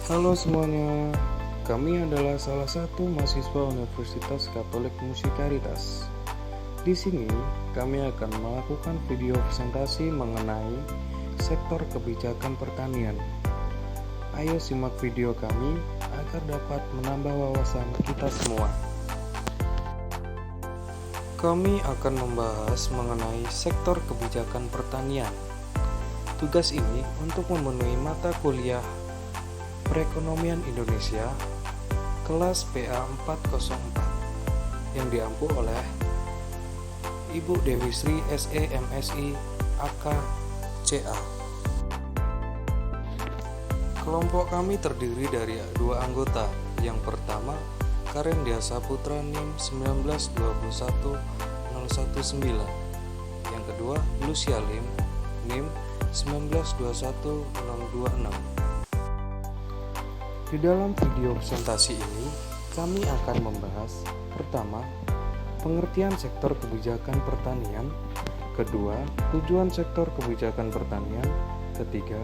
Halo semuanya, kami adalah salah satu mahasiswa Universitas Katolik Musikaritas. Di sini, kami akan melakukan video presentasi mengenai sektor kebijakan pertanian. Ayo simak video kami agar dapat menambah wawasan kita semua. Kami akan membahas mengenai sektor kebijakan pertanian. Tugas ini untuk memenuhi mata kuliah Perekonomian Indonesia kelas PA 404 yang diampu oleh Ibu Dewi Sri SE MSI AK CA. Kelompok kami terdiri dari dua anggota. Yang pertama, Karendia Saputra NIM 1921019. Yang kedua, Lucia Lim NIM 1921026. Di dalam video presentasi ini, kami akan membahas pertama, pengertian sektor kebijakan pertanian, kedua, tujuan sektor kebijakan pertanian, ketiga,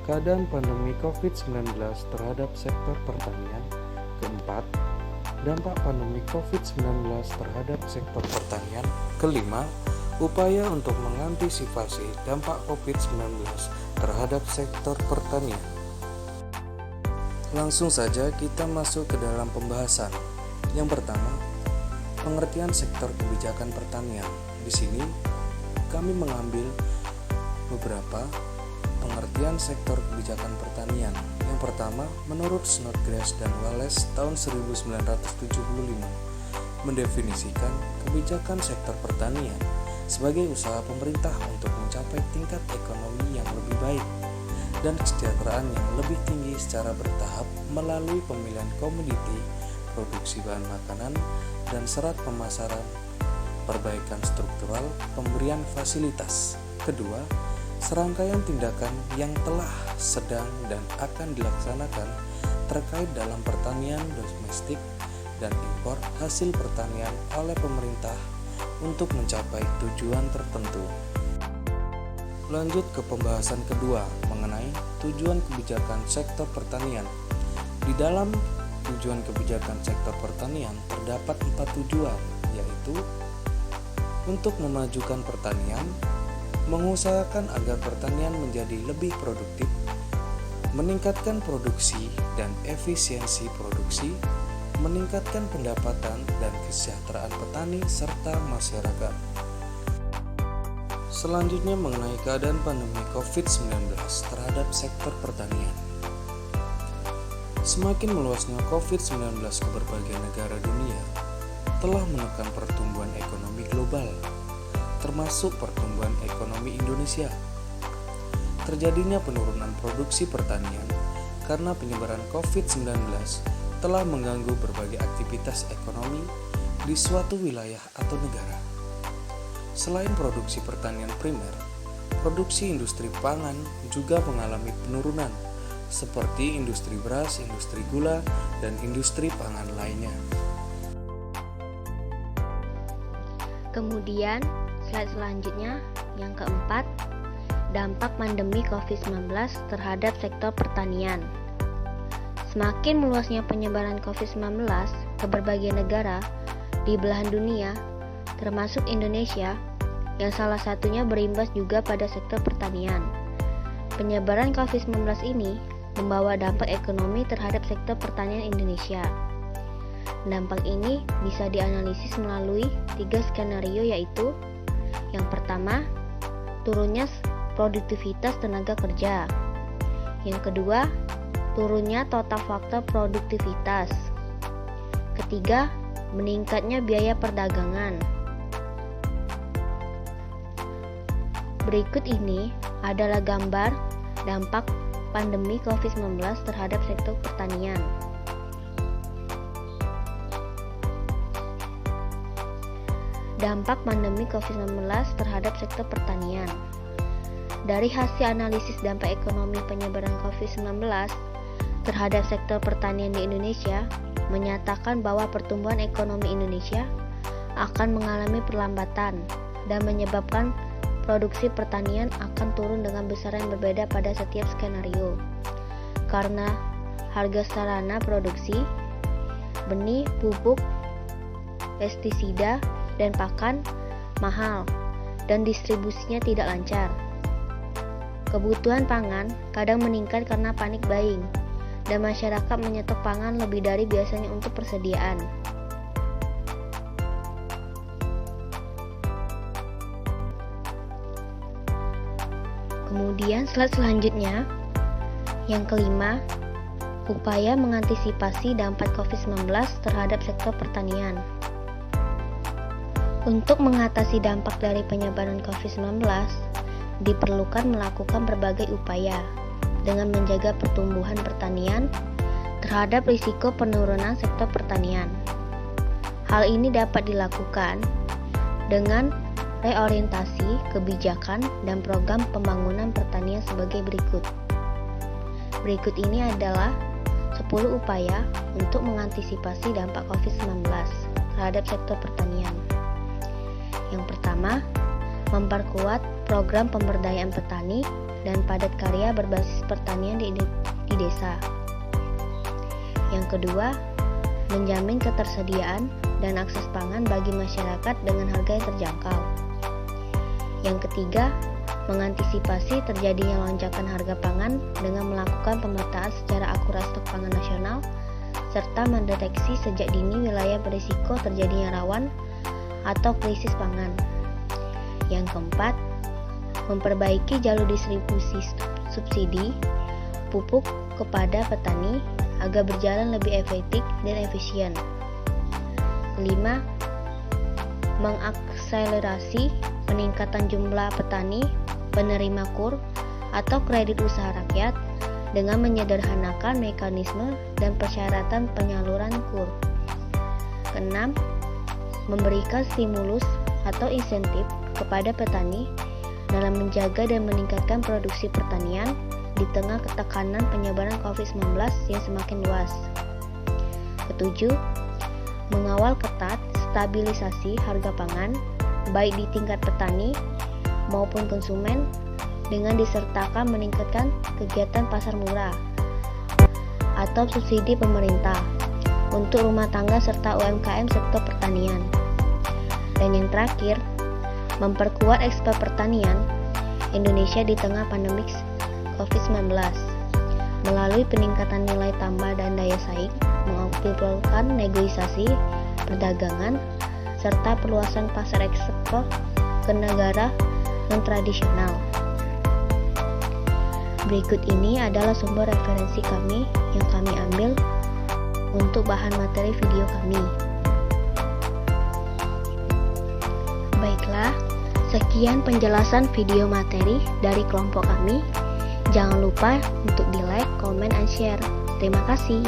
keadaan pandemi COVID-19 terhadap sektor pertanian, keempat, dampak pandemi COVID-19 terhadap sektor pertanian, kelima, upaya untuk mengantisipasi dampak COVID-19 terhadap sektor pertanian. Langsung saja kita masuk ke dalam pembahasan. Yang pertama, pengertian sektor kebijakan pertanian. Di sini kami mengambil beberapa pengertian sektor kebijakan pertanian. Yang pertama, menurut Snodgrass dan Wallace tahun 1975, mendefinisikan kebijakan sektor pertanian sebagai usaha pemerintah untuk mencapai tingkat ekonomi yang lebih baik dan kesejahteraan yang lebih tinggi secara bertahap melalui pemilihan komoditi, produksi bahan makanan, dan serat pemasaran, perbaikan struktural, pemberian fasilitas. Kedua, serangkaian tindakan yang telah, sedang, dan akan dilaksanakan terkait dalam pertanian domestik dan impor hasil pertanian oleh pemerintah untuk mencapai tujuan tertentu. Lanjut ke pembahasan kedua mengenai tujuan kebijakan sektor pertanian. Di dalam tujuan kebijakan sektor pertanian terdapat 4 tujuan, yaitu untuk memajukan pertanian, mengusahakan agar pertanian menjadi lebih produktif, meningkatkan produksi dan efisiensi produksi, meningkatkan pendapatan dan kesejahteraan petani serta masyarakat. Selanjutnya mengenai keadaan pandemi COVID-19 terhadap sektor pertanian. Semakin meluasnya COVID-19 ke berbagai negara dunia telah menekan pertumbuhan ekonomi global, termasuk pertumbuhan ekonomi Indonesia. Terjadinya penurunan produksi pertanian karena penyebaran COVID-19 telah mengganggu berbagai aktivitas ekonomi di suatu wilayah atau negara. Selain produksi pertanian primer, produksi industri pangan juga mengalami penurunan, seperti industri beras, industri gula, dan industri pangan lainnya. Kemudian, slide selanjutnya, yang keempat, dampak pandemi COVID-19 terhadap sektor pertanian. Semakin meluasnya penyebaran COVID-19 ke berbagai negara di belahan dunia, termasuk Indonesia, yang salah satunya berimbas juga pada sektor pertanian. Penyebaran COVID-19 ini membawa dampak ekonomi terhadap sektor pertanian Indonesia. Dampak ini bisa dianalisis melalui 3 skenario, yaitu yang pertama, turunnya produktivitas tenaga kerja. Yang kedua, turunnya total faktor produktivitas. Ketiga, meningkatnya biaya perdagangan. Berikut ini adalah gambar dampak pandemi COVID-19 terhadap sektor pertanian. Dampak pandemi COVID-19 terhadap sektor pertanian. Dari hasil analisis dampak ekonomi penyebaran COVID-19 terhadap sektor pertanian di Indonesia, menyatakan bahwa pertumbuhan ekonomi Indonesia akan mengalami perlambatan dan menyebabkan produksi pertanian akan turun dengan besaran yang berbeda pada setiap skenario. Karena harga sarana produksi, benih, pupuk, pestisida, dan pakan mahal, dan distribusinya tidak lancar. Kebutuhan pangan kadang meningkat karena panik buying, dan masyarakat menyetok pangan lebih dari biasanya untuk persediaan. Kemudian slide selanjutnya, yang kelima, upaya mengantisipasi dampak COVID-19 terhadap sektor pertanian. Untuk mengatasi dampak dari penyebaran COVID-19, diperlukan melakukan berbagai upaya dengan menjaga pertumbuhan pertanian terhadap risiko penurunan sektor pertanian. Hal ini dapat dilakukan dengan reorientasi kebijakan dan program pembangunan pertanian sebagai berikut. Berikut ini adalah 10 upaya untuk mengantisipasi dampak COVID-19 terhadap sektor pertanian. Yang pertama, memperkuat program pemberdayaan petani dan padat karya berbasis pertanian di desa. Yang kedua, menjamin ketersediaan dan akses pangan bagi masyarakat dengan harga yang terjangkau. Yang ketiga, mengantisipasi terjadinya lonjakan harga pangan dengan melakukan pemetaan secara akurat stok pangan nasional serta mendeteksi sejak dini wilayah berisiko terjadinya rawan atau krisis pangan. Yang keempat, memperbaiki jalur distribusi subsidi pupuk kepada petani agar berjalan lebih efektif dan efisien. Kelima, mengakselerasi peningkatan jumlah petani penerima KUR atau kredit usaha rakyat dengan menyederhanakan mekanisme dan persyaratan penyaluran KUR. Keenam, memberikan stimulus atau insentif kepada petani dalam menjaga dan meningkatkan produksi pertanian di tengah ketekanan penyebaran COVID-19 yang semakin luas. Ketujuh, mengawal ketat stabilisasi harga pangan baik di tingkat petani maupun konsumen dengan disertakan meningkatkan kegiatan pasar murah atau subsidi pemerintah untuk rumah tangga serta UMKM sektor pertanian. Dan yang terakhir, memperkuat ekspor pertanian Indonesia di tengah pandemi COVID-19 melalui peningkatan nilai tambah dan daya saing, mengoptimalkan negosiasi perdagangan, serta perluasan pasar ekspor ke negara non-tradisional. Berikut ini adalah sumber referensi kami yang kami ambil untuk bahan materi video kami. Baiklah, sekian penjelasan video materi dari kelompok kami. Jangan lupa untuk di like, comment, and share. Terima kasih.